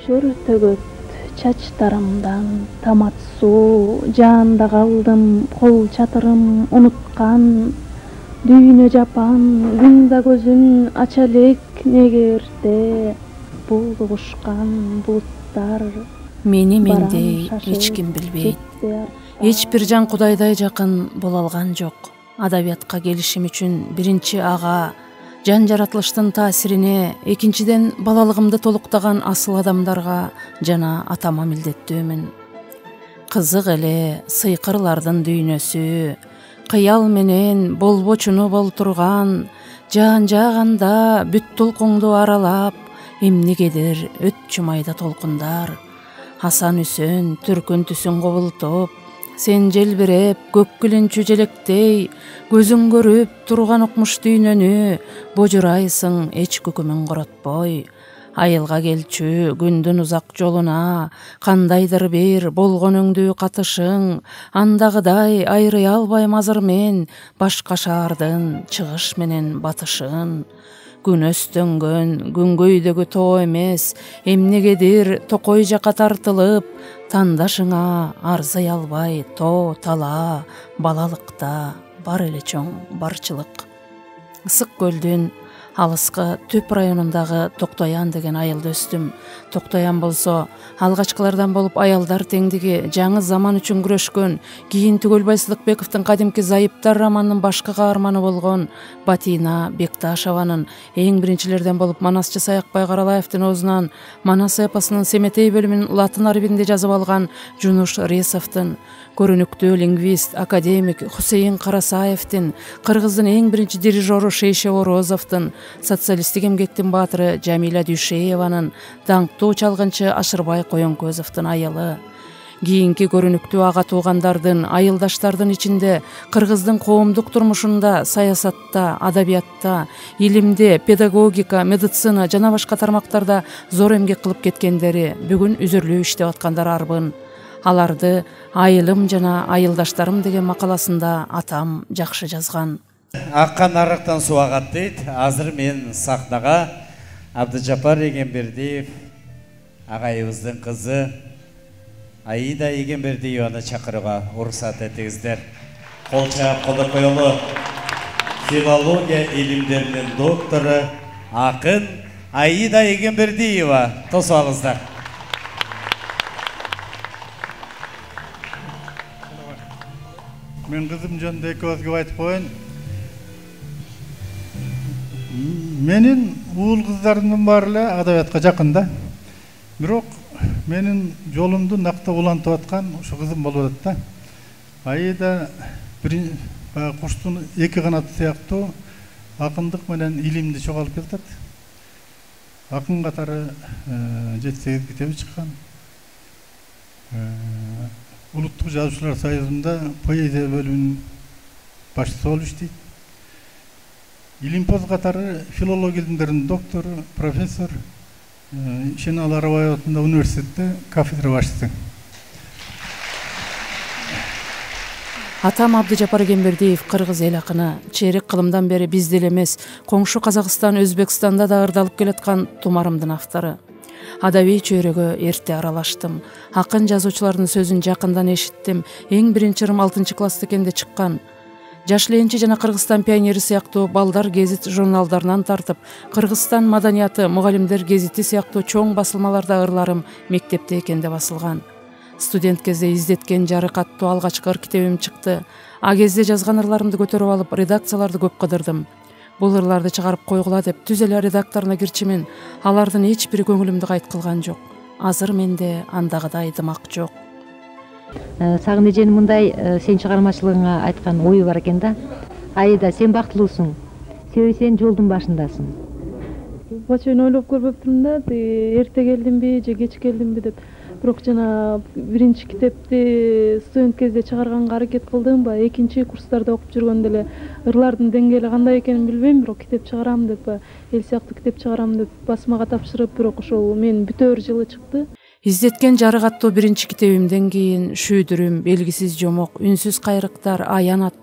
Түшөр төгөт чачтарымдан тамат суу, жаанда калдым кол чатырым унуткан. Дүйнө жапан, күн да көзүн ача элек негерде, болду кушкан булуттар. Мени мендей эч ким билбейт. Эч бир жан Кудайдай жакын боло алган жок. Адабиятка келишим үчүн биринчи ага, жан жаратылыштын таасирине, экинчиден балалыгымды толуктаган асыл адамдарга жана атама милдеттүүмүн. Кызык эле сыйкырлардын дүйнөсү, кыял менен болбочуну болтурган, жаан жааганда бүт толкуңду аралап, эмнегедир өт майда толкундар. Асан үсөн түркүн түсүн кобултуп, сен желбиреп көккүлүнчү желектей, көзүң көрүп турган укмуш дүйнөнү, божурайсың эч күкүмүн коротпой. Айылга келчү күндүн узак жолуна, кандайдыр бир болгонуңдүү катышың, андагыдай айрый албайм азыр мен башка шаардын чыгыш менен батышын. Күн өстөнгөн күнгөйдөгү тоо эмес, эмнегедир токой жака тартылып, тандашыңа арзый албай тоо тала, балалыкта бар эле чоң барчылык. Ысык көлдүн алыскы Төп районундагы Токтоян деген айылда өстүм. Токтоян болсо алгачкылардан болуп аялдар теңдиги, жаңы заман үчүн күрөшкөн, кийин Түгөлбай Сыдыкбековдун кадимки Зайыптар романынын башкы каарманы болгон Батина Бекташеванын, эң биринчилерден болуп Манасчы Саякбай Каралаевдин оозунан Манас эпосунун Семетей бөлүмүн латын арабинде жазып алган Жунуш Ресовдун, көрүнүктүү лингвист, академик Хусейин Карасаевдин, кыргыздын эң биринчи дирижеру Шейшево Розовдун, социалисттик эмгектин баатыры Жамиля Дүйшееванын, даңктуу чалгынчы Ашырбай Коёнкөзовдун айылы. Кийинки көрүнүктүү ага туугандардын, айылдаштардын ичинде кыргыздын коомдук турмушунда, саясатта, адабиятта, илимде, педагогика, медицина жана башка тармактарда зор эмгек кылып кеткендери бүгүн үзүрлүү иштеп аткандар арбын. Аларды айылым жана айылдаштарым деген макаласында атам жакшы жазган. Аккан арыктан суу агат дейт. Азыр мен сахнага Абдыжапар Эгембердиев агайыбыздын кызы Аида Эгембердиеваны чакырууга уруксат этиңиздер. Кол чаап колдоп коелу. Филология илимдеринин доктору, акын Аида Эгембердиева тосуп алыңыздар. Мен кызым жөнүндө эки сөз айтып коеюн. Менин уул кыздарымдын баары эле адабиятка жакын да. Бирок менин жолумду накта улантып аткан ушу кызым болуп атат да. Аида куштун эки канаты сыяктуу акындык менен илимди чоголуп келатат. Акын катары 7-8 китеби чыккан. Улуттук жазуучулар союзунда поэзия бөлүмүнүн башчысы болуп иштейт. Илимпоз катары филология илимдеринин доктору, профессор, Шенал Арабаев атындагы университетте кафедра башчысы. Атам Абдыжапар Эгембердиев кыргыз эл акыны, чейрек кылымдан бери бизде эле эмес, коңшу Казакстан, Өзбекстанда да ырдалып келаткан тумарымдын автору. Адабий чөйрөгө эрте аралаштым. Акын жазуучулардын сөзүн жакындан эшиттим. Эң биринчи ырым 6-класста экенде чыккан. Жаш ленчи жана Кыргызстан пионери сыяктуу балдар гезит журналдарынан тартып, Кыргызстан маданияты мугалимдер гезити сыяктуу чоң басылмаларда ырларым мектепте экенде басылган. Студент кезде издеткен жарык аттуу алгачкы ыр китебим чыкты. А кезде жазган ырларымды көтөрүп алып, редакцияларды көп кыдырдым. Бул ырларды чыгарып койгула деп түз эле редакторуна кирчимин. Алардын эч бири көңүлүмдү кайт кылган жок. Азыр менде андагыдай дымак жок. Сагын эженин мындай сен чыгармачылыгыңа айткан ою бар экен да. Аида, сен бактылуусуң. Себеби сен жолдун башындасың. Буга чейин ойлоп көрбөптүм да, эрте келдимби же кеч келдимби деп. Бирок жана биринчи китепти студент кезде чыгарганга аракет кылдым ба, экинчи курстарда окуп жүргөндө эле ырлардын деңгээли кандай экенин билбейм, бирок китеп чыгарам деп, эл сыяктуу китеп чыгарам деп басмага тапшырып, бирок ошол мен бүтөөр жылы чыкты. Издеткен жарык аттуу биринчи китебимден кийин Шүйдүрүм, Белгисиз жомок, Үнсүз кайрыктар, Аянат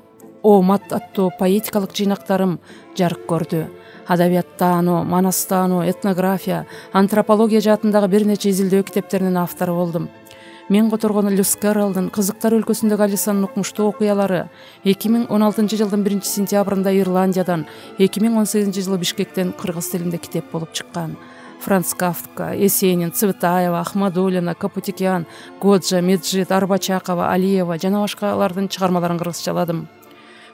Оомат аттуу поэтикалык жыйнактарым жарык көрдү. Адабияттаануу, манастануу, этнография, антропология жаатындагы бир нече изилдөө китептеринин автору болдум. Мен которгон Льюис Кэрролдун Кызыктар өлкөсүндөгү Алисанын укмуштуу окуялары 2016 жылдын 1 сентябрында Ирландиядан, 2018 жылы Бишкектен кыргыз тилинде китеп болуп чыккан. Франц Кафка, Есенин, Цветаева, Ахмадуллина, Капутикян, Годжа, Меджид, Арбачакова, Алиева жана башкалардын чыгармаларын кыргызчаладым.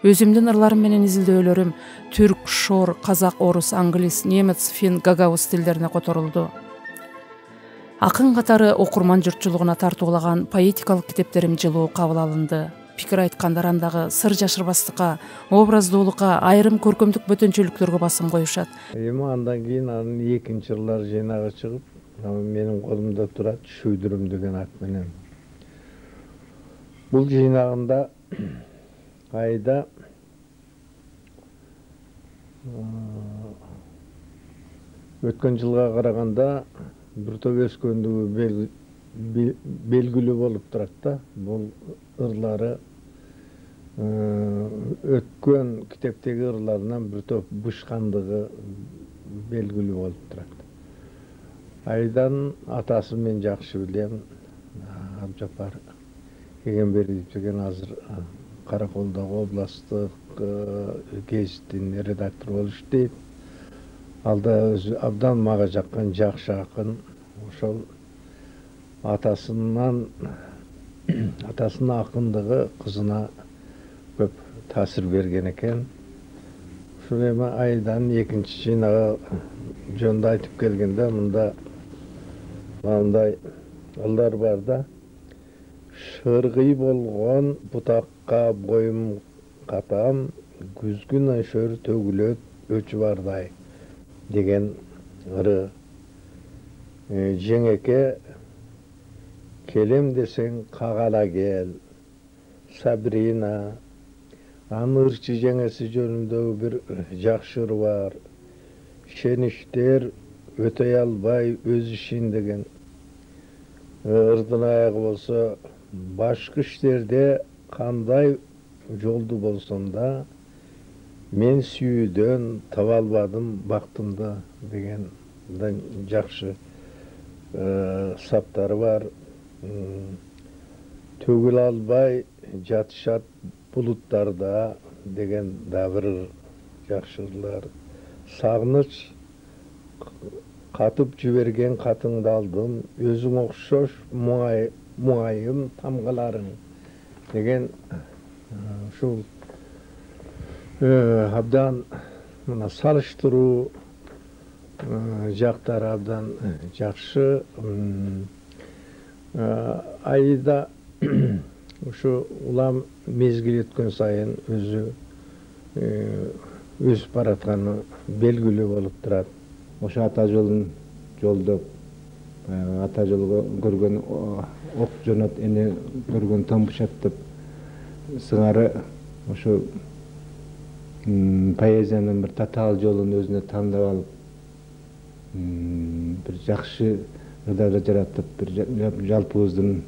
Өзүмдүн ырларым менен изилдөөлөрүм түрк, шор, казак, орус, англис, немец, фин, гагауз тилдерине которулду. Акын катары окурман журтчулугуна тартуулаган поэтикалык китептерим жылуу кабыл алынды. Пикир айткандар андагы сыр жашырбастыкка, образдуулукка, айрым көркөмдүк бөтөнчөлүктөргө басым коюшат. Андан кийин анын экинчи ырлар жыйнагы чыгып, менин колумда турат, Шүйдүрүм деген ат менен. Бул жыйнагында айда өткөн жылга караганда бир топ өскөндүгү белгилүү болуп турат да. Бул ырлары өткөн китептеги ырларынан бир топ бышкандыгы белгилүү болуп турат. Айдан атасын мен жакшы билем. Абджапар Эгембердиев деген азыр Караколдогу областтык гезиттин редактору болуп иштейт. Ал да өзү абдан мага жаккан жакшы акын. Ошол атасынын акындыгы кызына көп таасир берген экен. Ошол эми Айдан экинчи жыйнагы жөнүндө айтып келгенде мында мындай ылдар бар да. Шыргый болгон бутакка боюм катам, күзгүн ашөр төгүлөт өчү бардай деген ыры. Жеңеке келем десең кагала кел, Сабрина, анын ырчы жеңеси жөнүндөгү бир жакшы ыры бар. Шеништер өтөй албай өз ишин деген. Ырдын аягы болсо башкы иштерде кандай жолду болсом да мен сүйүүдөн таба албадым бактымды деген жакшы саптары бар. Төгүл албай жатышат булуттарда деген да бир жакшы ырлар. Сагыныч катып жиберген катыңды алдым, өзүң окшош муайым тамгаларың деген ушул абдан мына салыштыруу жактары абдан жакшы. Айда ушу улам мезгил өткөн сайын өзү өсүп баратканы белгилүү болуп турат. Ошо ата жолун жолдоп, ата жолго көргөн ок жонот эне көргөн тамбушат деп сыңары ошо поэзиянын бир татаал жолун өзүнө тандап алып, бир жакшы ырдарды жаратып, бир жалпыбыздын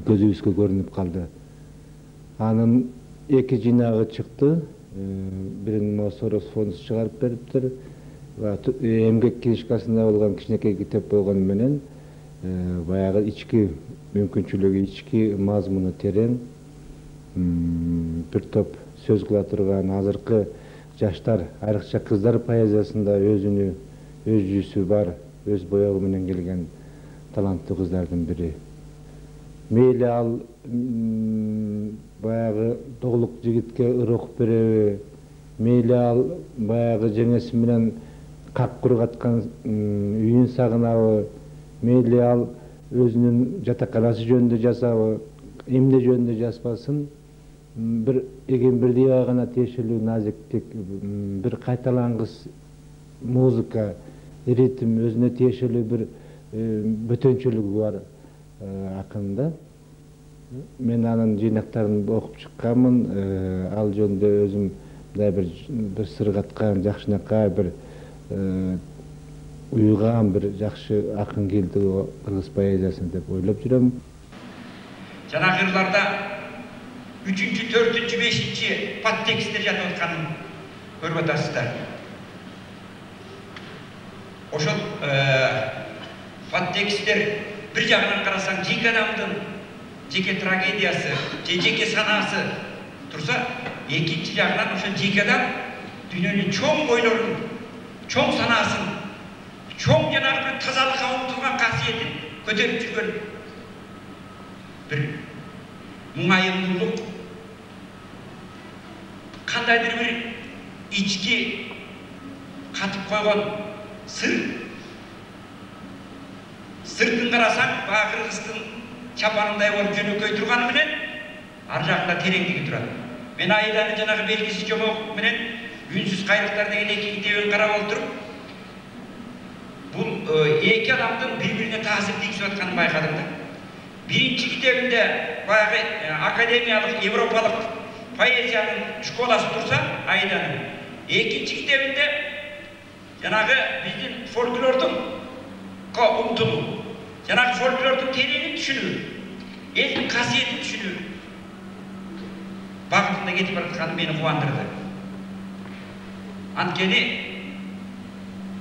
көзүбүзгө көрүнүп калды. Анын эки жыйнагы чыкты. Бирин Мосорос фонд чыгарып бериптир. Эмгек книжкасында болгон кичинекей китеп болгону менен баягы ички мүмкүнчүлүгү, ички мазмуну терең, бир топ сөз кыла турган азыркы жаштар, айрыкча кыздар поэзиясында өзүнү, өз жүзү бар, өз боёгу менен келген таланттуу кыздардын бири. Мейли ал баягы доголук жигитке ыр окуп береби, мейли ал баягы жеңеси менен как кургаткан үйүн сагынабы, мейли ал өзүнүн жатаканасы жөнүндө жазабы, эмне жөнүндө жазбасын, бир Эгембердиевге гана тиешелүү назиктик, бир кайталангыс музыка, ритм, өзүнө тиешелүү бир бөтөнчөлүгү бар акында. Мен анын жыйнактарын окуп чыкканмын. Ал жөнүндө өзүм бир сыргаткан, жакшынакай, бир уюган, бир жакшы акын келди кыргыз поэзиясына деп ойлоп жүрөм. Жанагы ырларда 3-cü, 4-cü, 5-ci подтекстler жатып атканын көрүп атасыздар. Ошол подтекстер bir жагынан карасаң жеке адамдын жеке трагедиясы, жеке санасы турса, экинчи жагынан ошо жеке адам дүйнөнүн чоң ойлорун, чоң санасын, чоң жанагы бир тазалыкка умтулган касиетин көтөрүп жүргөн bir muңайымдуулук, кандайдыр bir ички катып койгон сыртын карасаң, баягы кыргыздын чапанындай болуп жөнөкөй турганы менен ар жагында тереңдиги турат. Мен Аиданы жанагы белгиси жомок менен Үнсүз кайрыктар деген эки китебин карап отуруп, бул эки адамдын бири-бирине таасир тийгизип атканын байкадым да. Биринчи китебинде баягы академиялык, европалык поэзиянын школасы турса, Айданын. Экинчи китебинде жанагы биздин фольклордун умтулуу, жанагы фольклордун тереңин түшүнүү, элдин касиетин түшүнүү багытында кетип баратканы мени кубандырды. Анткени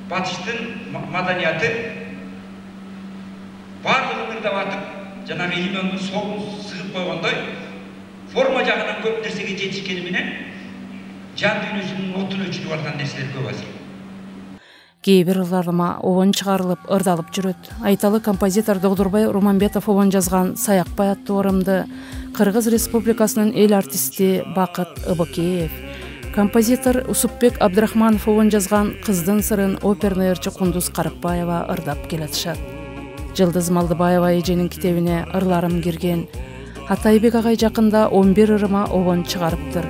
батыштын маданияты барлыгы ырдап атып, жанагы лимондун соогун сыгып койгондой, форма жагынан көп нерсеге жетишкени менен жан дүйнөсүнүн отун өчүрүп аткан нерселер көп азыр. Кейбір ыларыма обон чыгарылып, ырдалып жүрөт. Айталы композитор Догдурбай Руманбетов обон жазган Саякбай аттуу ырымды Кыргыз Республикасынын эл артисти Бакыт Ыбыкеев, композитор Усупбек Абдрахманов обон жазган Кыздын сырын оперный ырчы Кундуз Карыкбаева ырдап келатышат. Жылдыз Малдыбаева эженин китебине ырларым кирген. Атайбек агай жакында 11 ырыма обон чыгарыптыр.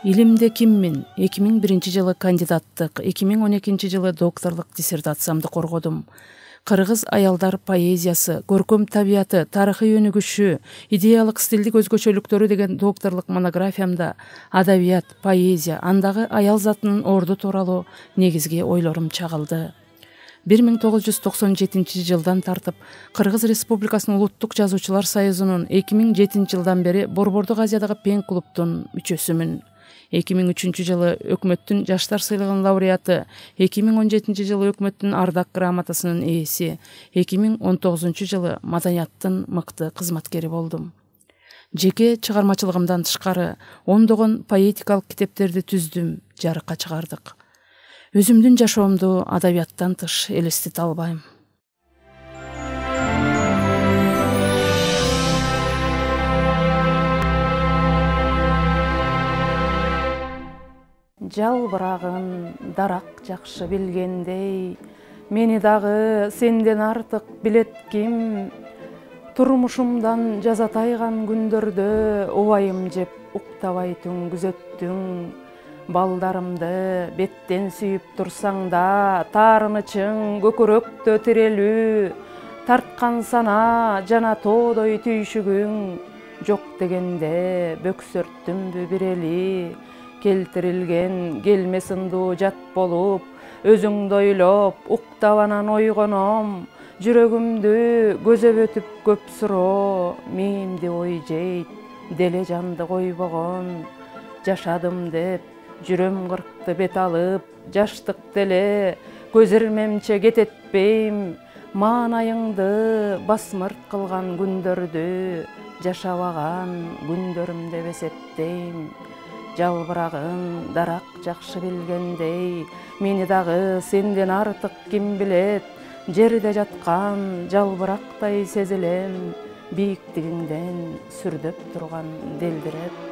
Илимде киммин 2001 жылы кандидаттык, 2012 жылы докторлук диссертациямды коргодум. Кыргыз аялдар поэзиясы, көркөм табияты, тарыхый өнүгүшү, идеялык стилдик өзгөчөлүктөрү деген докторлук монографиямда адабият, поэзия, андагы аял затынын орду тууралуу негизги ойлорум чагылды. 1997 жылдан тартып Кыргыз Республикасынын Улуттук жазуучулар союзунун 2007 жылдан бери Борбордук Азиядагы пен клубтун мүчөсүмүн. 2003 жылы өкмөттүн жаштар сыйлыгынын лауреаты, 2017 жылы өкмөттүн ардак грамотасынын ээси, 2019 жылы маданияттын мыкты кызматкери болдум. Жеке чыгармачылыгымдан тышкары ондогон поэтикалык китептерди түздүм, жарыкка чыгардык. Өзүмдүн жашоомду адабияттан тыш элестете албайм. Жалбырагын дарак жакшы билгендей, мени дагы сенден артык билет ким? Турмушумдан жазатайган күндөрдө убайым жеп уктабай түн күзөттүң. Балдарымды беттен сүйүп турсаң да, таарынычың көкөрөктө тирелүү, тарткан сана жана тоодой түйшүгүң, жок дегенде бөксөрттүмбү бирели, келтирилген келме сындуу жат болуп, өзүңдү ойлоп, уктап анан ойгоном, жүрөгүмдү көзөп өтүп көп суроо, мээримди ой жейт, деле жанды койбогон, жашадым деп, жүрөм кыркты бет алып, жаштык деле көз ирмемче кететпейм, маанайыңды басмырт кылган күндөрдү жашабаган күндөрүм деп эсептейм. Жалбырагын дарак жакшы билгендей, мени дагы сенден артык ким билет, жерде жаткан жалбырактай сезилем, бийиктигиңден сүрдөп турган делдиреп.